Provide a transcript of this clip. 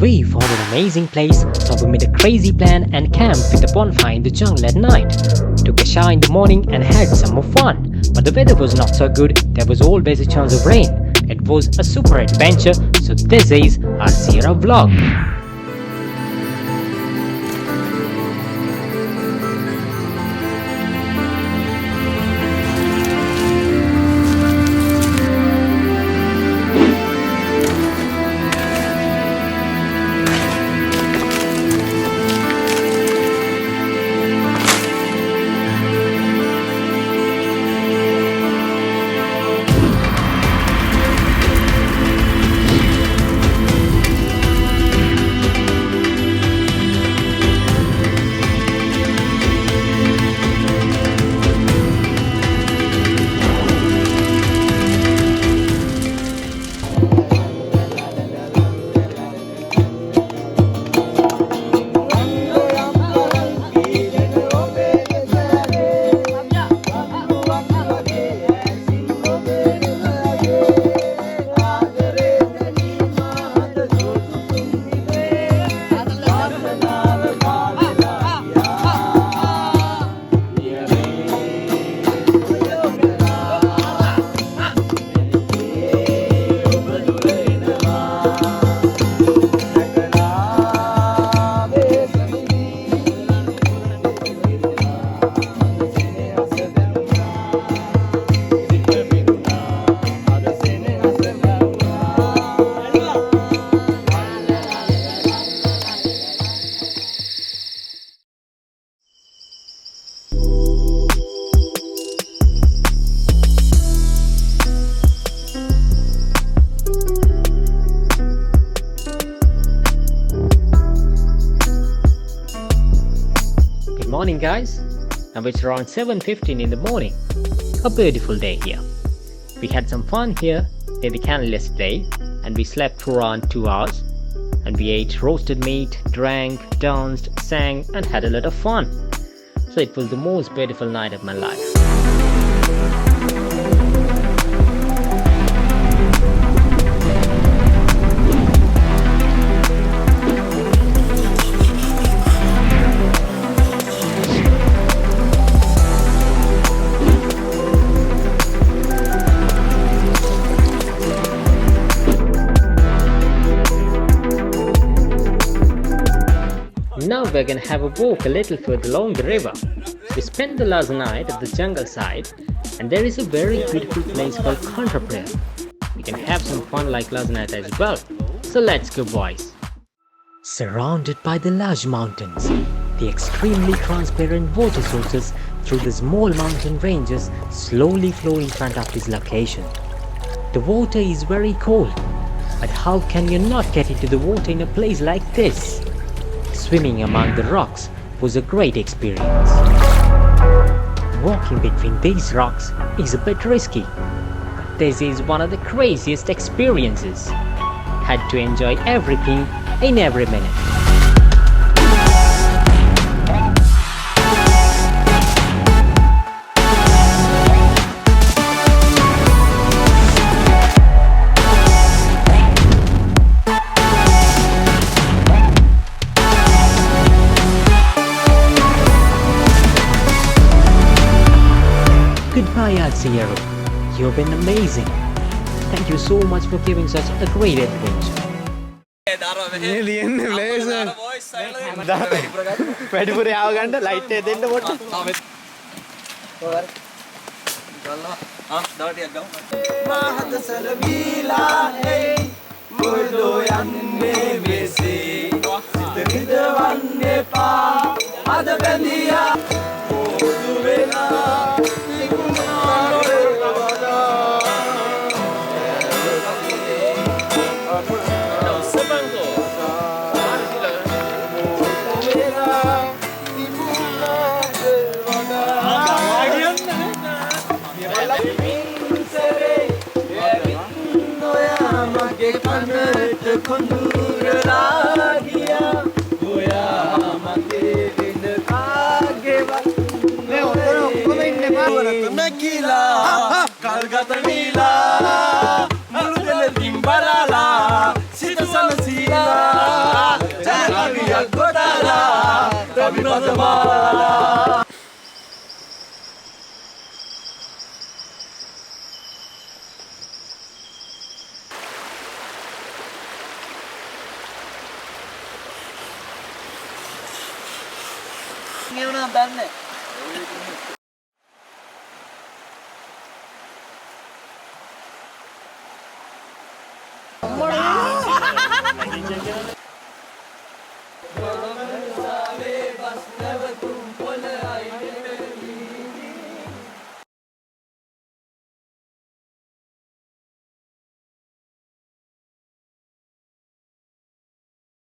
We found an amazing place, so we made a crazy plan and camped with a bonfire in the jungle at night. Took a shower in the morning and had some more fun. But the weather was not so good, there was always a chance of rain. It was a super adventure, so this is Arsiero vlog. Morning guys, now it's around 7:15 in the morning. A beautiful day here. We had some fun here near the canal yesterday and we slept for around 2 hours and we ate roasted meat, drank, danced, sang and had a lot of fun. So it was the most beautiful night of my life. Now we're gonna have a walk a little further along the river. We spent the last night at the jungle side and there is a very beautiful place called Contra. Pria. We can have some fun like last night as well. So let's go boys. Surrounded by the large mountains, the extremely transparent water sources through the small mountain ranges slowly flow in front of this location. The water is very cold, but how can you not get into the water in a place like this? Swimming among the rocks was a great experience. Walking between these rocks is a bit risky, but this is one of the craziest experiences. Had to enjoy everything in every minute. Goodbye Arsiero, you've been amazing. Thank you so much for giving such a great adventure. Kalgata nila, mulu dele timbalala, sita sana sila. Io non bene.